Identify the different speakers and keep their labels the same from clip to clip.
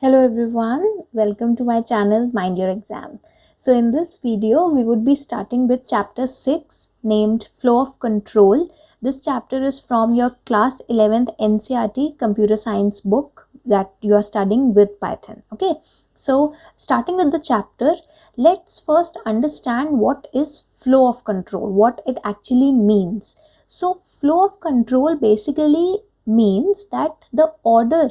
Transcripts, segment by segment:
Speaker 1: Hello everyone, welcome to my channel Mind Your Exam. So in this video we would be starting with chapter 6 named Flow of Control. This chapter is from your class 11th NCERT computer science book that you are studying with Python. Okay, so starting with the chapter, let's first understand what is flow of control, what it actually means. So flow of control basically means that the order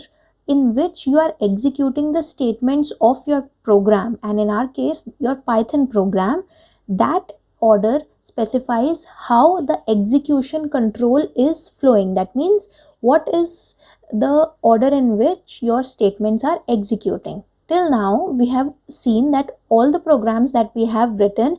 Speaker 1: in which you are executing the statements of your program, and in our case your Python program, that order specifies how the execution control is flowing. That means what is the order in which your statements are executing. Till now we have seen that all the programs that we have written,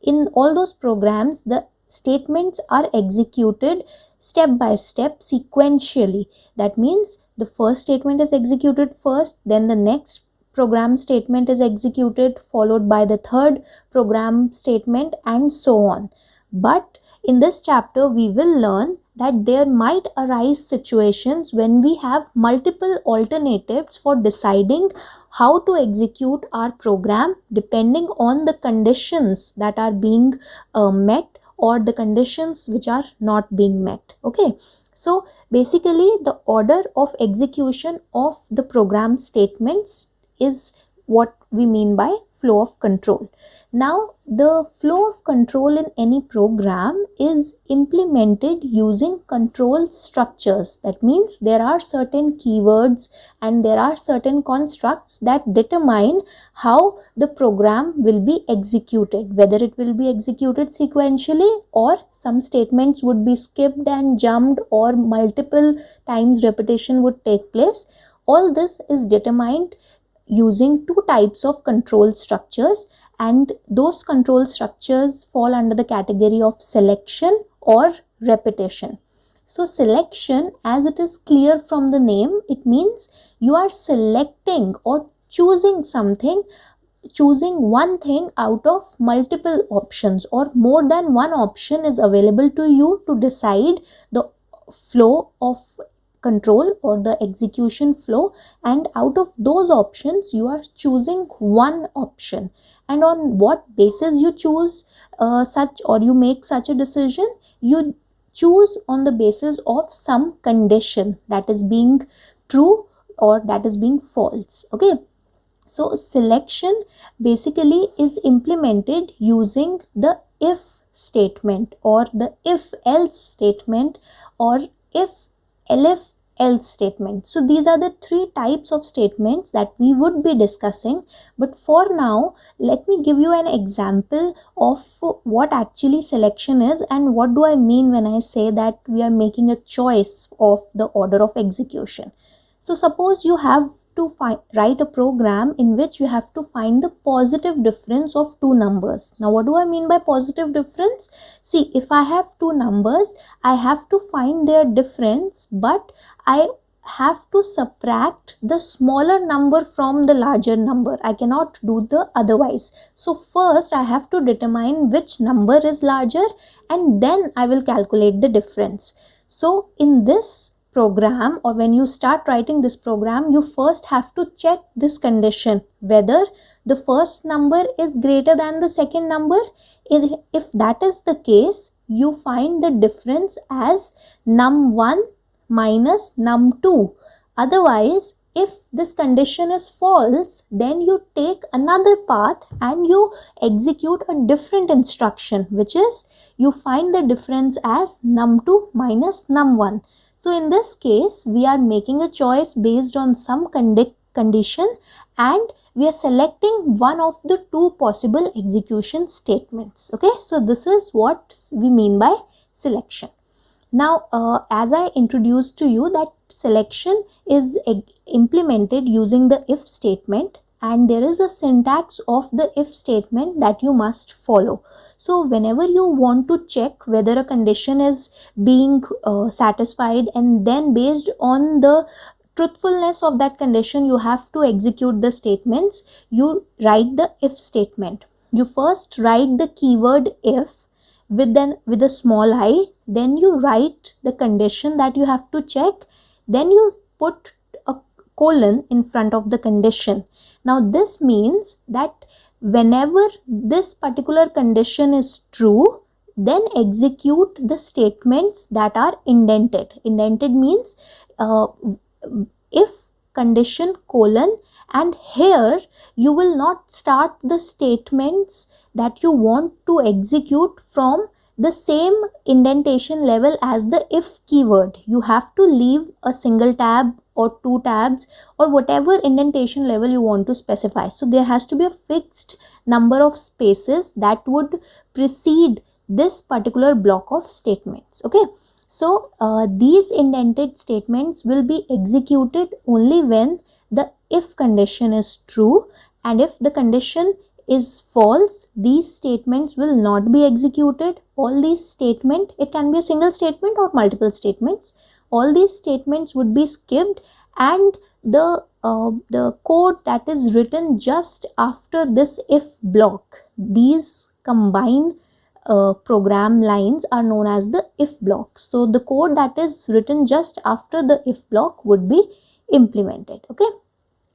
Speaker 1: in all those programs the statements are executed step by step sequentially. That means the first statement is executed first, then the next program statement is executed, followed by the third program statement, and so on. But in this chapter we will learn that there might arise situations when we have multiple alternatives for deciding how to execute our program depending on the conditions that are being met or the conditions which are not being met. Okay, so basically the order of execution of the program statements is what we mean by flow of control. Now the flow of control in any program is implemented using control structures. That means there are certain keywords and there are certain constructs that determine how the program will be executed, whether it will be executed sequentially or some statements would be skipped and jumped or multiple times repetition would take place. All this is determined using two types of control structures, and those control structures fall under the category of selection or repetition. So selection, as it is clear from the name, it means you are selecting or choosing something, choosing one thing out of multiple options, or more than one option is available to you to decide the flow of control or the execution flow, and out of those options you are choosing one option. And on what basis you choose such, or you make such a decision? You choose on the basis of some condition that is being true or that is being false. Okay, so selection basically is implemented using the if statement or the if else statement or if elif else statement. So these are the three types of statements that we would be discussing, but for now let me give you an example of what actually selection is and what do I mean when I say that we are making a choice of the order of execution. So suppose you have to write a program in which you have to find the positive difference of two numbers. Now what do I mean by positive difference? See, if I have two numbers, I have to find their difference, but I have to subtract the smaller number from the larger number. I cannot do the otherwise. So first I have to determine which number is larger and then I will calculate the difference. So in this program, or when you start writing this program, you first have to check this condition, whether the first number is greater than the second number. If that is the case, you find the difference as num1 minus num2. Otherwise, if this condition is false, then you take another path and you execute a different instruction, which is you find the difference as num2 minus num1. So in this case, we are making a choice based on some condition and we are selecting one of the two possible execution statements. Okay, so this is what we mean by selection. Now, as I introduced to you, that selection is implemented using the if statement, and there is a syntax of the if statement that you must follow. So whenever you want to check whether a condition is being satisfied, and then based on the truthfulness of that condition you have to execute the statements, you write the if statement. You first write the keyword if with a small I, then you write the condition that you have to check, then you put a colon in front of the condition. Now this means that whenever this particular condition is true, then execute the statements that are indented. Indented means if condition colon, and here you will not start the statements that you want to execute from the same indentation level as the if keyword. You have to leave a single tab or 2 tabs or whatever indentation level you want to specify. So there has to be a fixed number of spaces that would precede this particular block of statements. Okay, so these indented statements will be executed only when the if condition is true, and if the condition is false, these statements will not be executed. All these statements, it can be a single statement or multiple statements, all these statements would be skipped, and the code that is written just after this if block, these combined program lines are known as the if block. So the code that is written just after the if block would be implemented. Okay,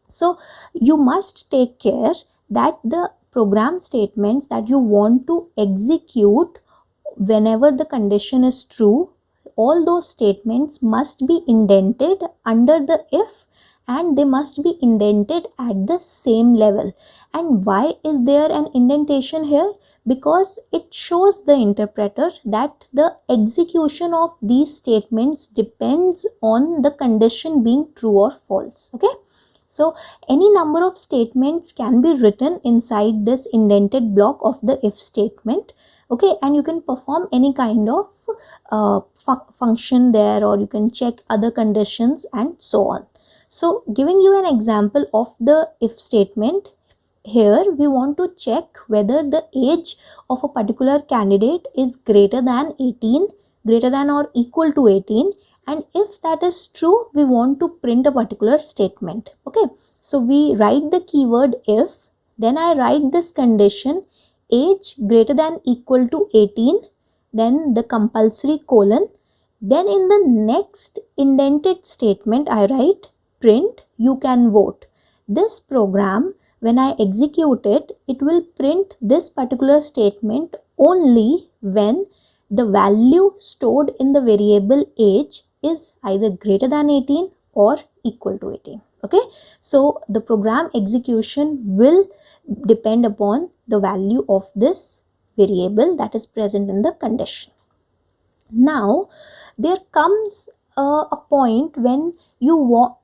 Speaker 1: so you must take care that the program statements that you want to execute whenever the condition is true, all those statements must be indented under the if, and they must be indented at the same level. And why is there an indentation here? Because it shows the interpreter that the execution of these statements depends on the condition being true or false. Okay, so any number of statements can be written inside this indented block of the if statement. Okay, and you can perform any kind of function there, or you can check other conditions and so on. So giving you an example of the if statement, here we want to check whether the age of a particular candidate is greater than 18, greater than or equal to 18, and if that is true, we want to print a particular statement. Okay, so we write the keyword if, then I write this condition age greater than equal to 18, then the compulsory colon, then in the next indented statement I write print you can vote. This program, when I execute it, it will print this particular statement only when the value stored in the variable age is either greater than 18 or equal to 18. Okay, so the program execution will depend upon the value of this variable that is present in the condition. Now there comes a point when you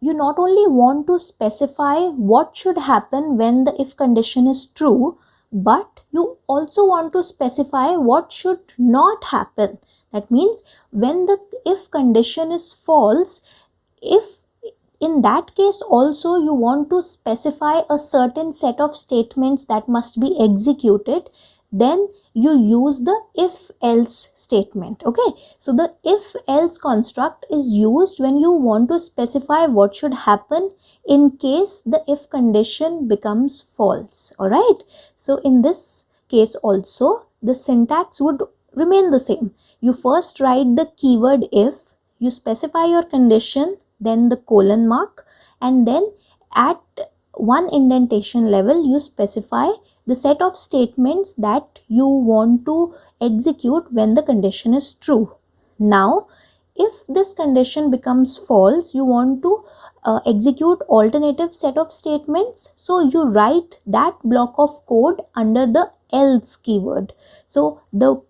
Speaker 1: not only want to specify what should happen when the if condition is true, but you also want to specify what should not happen. That means when the if condition is false, if in that case also you want to specify a certain set of statements that must be executed, then you use the if else statement. Okay, so the if else construct is used when you want to specify what should happen in case the if condition becomes false. All right, so in this case also the syntax would remain the same. You first write the keyword if, you specify your condition, then the colon mark, and then at one indentation level you specify the set of statements that you want to execute when the condition is true. Now if this condition becomes false, you want to execute alternative set of statements, so you write that block of code under the else keyword. So the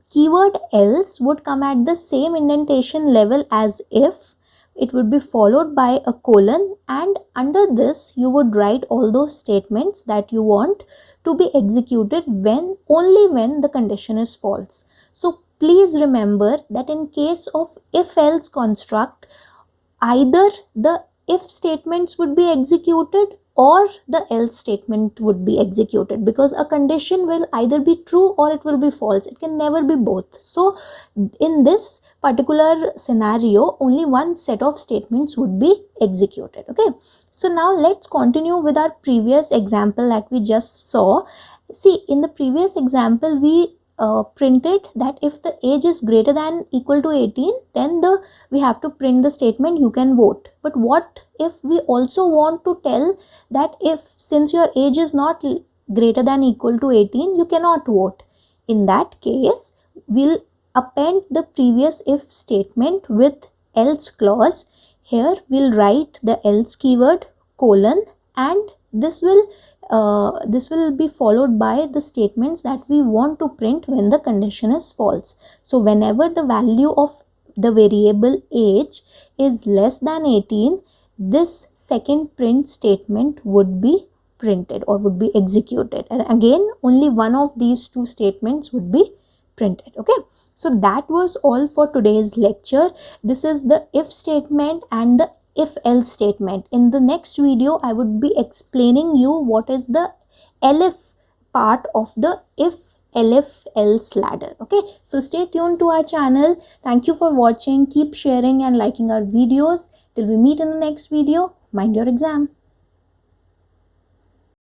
Speaker 1: keyword else would come at the same indentation level as if, it would be followed by a colon, and under this you would write all those statements that you want to be executed when only when the condition is false. So please remember that in case of if else construct, either the if statements would be executed or the else statement would be executed, because a condition will either be true or it will be false. It can never be both. So in this particular scenario, only one set of statements would be executed. Okay, so now let's continue with our previous example that we just saw. See, in the previous example we printed that if the age is greater than equal to 18, then we have to print the statement you can vote. But what if we also want to tell that if since your age is not greater than equal to 18, you cannot vote? In that case, we'll append the previous if statement with else clause. Here we'll write the else keyword colon, and this will be followed by the statements that we want to print when the condition is false. So whenever the value of the variable age is less than 18, this second print statement would be printed or would be executed, and again only one of these two statements would be printed. Okay, so that was all for today's lecture. This is the if statement and the if else statement. In the next video I would be explaining you what is the elif part of the if elif else ladder. Okay, so stay tuned to our channel. Thank you for watching. Keep sharing and liking our videos. Till we meet in the next video, mind your exam.